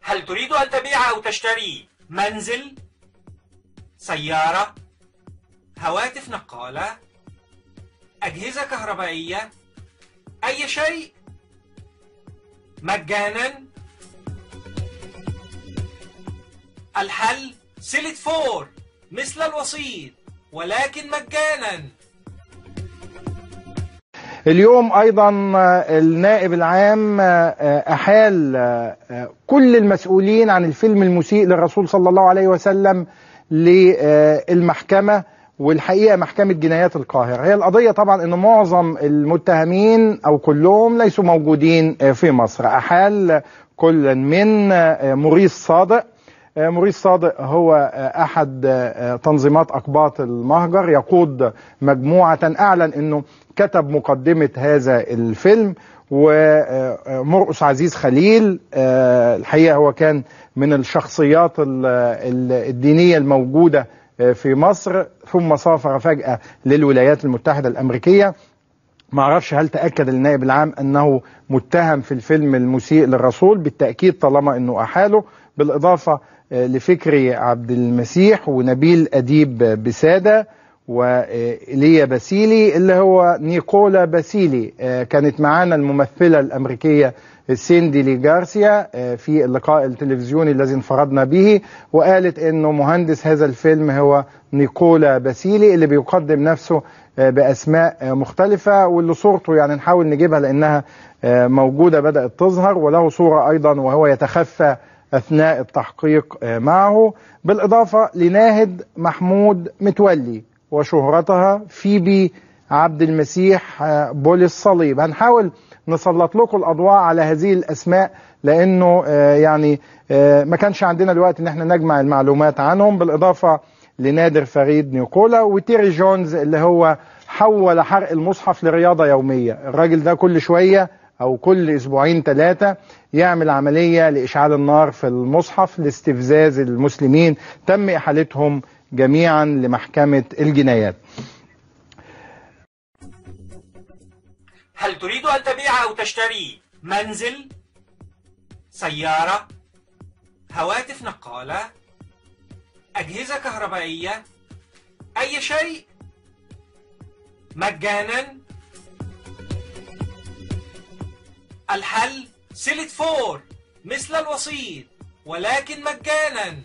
هل تريد أن تبيع أو تشتري منزل، سيارة، هواتف نقالة، أجهزة كهربائية، أي شيء مجانا؟ الحل سيلت فور مثل الوسيط ولكن مجانا. اليوم أيضا النائب العام أحال كل المسؤولين عن الفيلم المسيء للرسول صلى الله عليه وسلم للمحكمة، والحقيقة محكمة جنايات القاهرة. هي القضية طبعا أن معظم المتهمين أو كلهم ليسوا موجودين في مصر. أحال كل من موريس صادق. موريس صادق هو أحد تنظيمات أقباط المهجر، يقود مجموعة، أعلن أنه كتب مقدمة هذا الفيلم. ومرقس عزيز خليل الحقيقة هو كان من الشخصيات الدينية الموجودة في مصر، ثم سافر فجأة للولايات المتحدة الأمريكية. ما اعرفش هل تأكد النائب العام أنه متهم في الفيلم المسيء للرسول؟ بالتأكيد طالما أنه أحاله. بالإضافة لفكري عبد المسيح ونبيل أديب بسادة وإيليا باسيلي اللي هو نيكولا باسيلي. كانت معانا الممثلة الأمريكية سيندي لي جارسيا في اللقاء التلفزيوني الذي انفردنا به، وقالت انه مهندس هذا الفيلم هو نيكولا باسيلي اللي بيقدم نفسه بأسماء مختلفة، واللي صورته يعني نحاول نجيبها لأنها موجودة بدأت تظهر، وله صورة أيضا وهو يتخفى أثناء التحقيق معه. بالإضافة لناهد محمود متولي وشهرتها فيبي عبد المسيح بولس صليب. هنحاول نسلط لكم الأضواء على هذه الأسماء لأنه يعني ما كانش عندنا الوقت إن احنا نجمع المعلومات عنهم. بالإضافة لنادر فريد نيكولا وتيري جونز اللي هو حول حرق المصحف لرياضة يومية. الراجل ده كل شوية أو كل أسبوعين 3 يعمل عملية لإشعال النار في المصحف لاستفزاز المسلمين. تم إحالتهم جميعا لمحكمة الجنايات. هل تريد أن تبيع أو تشتري منزل، سيارة، هواتف نقالة، أجهزة كهربائية، أي شيء مجانا؟ الحل سيلت فور مثل الوسيط ولكن مجانا.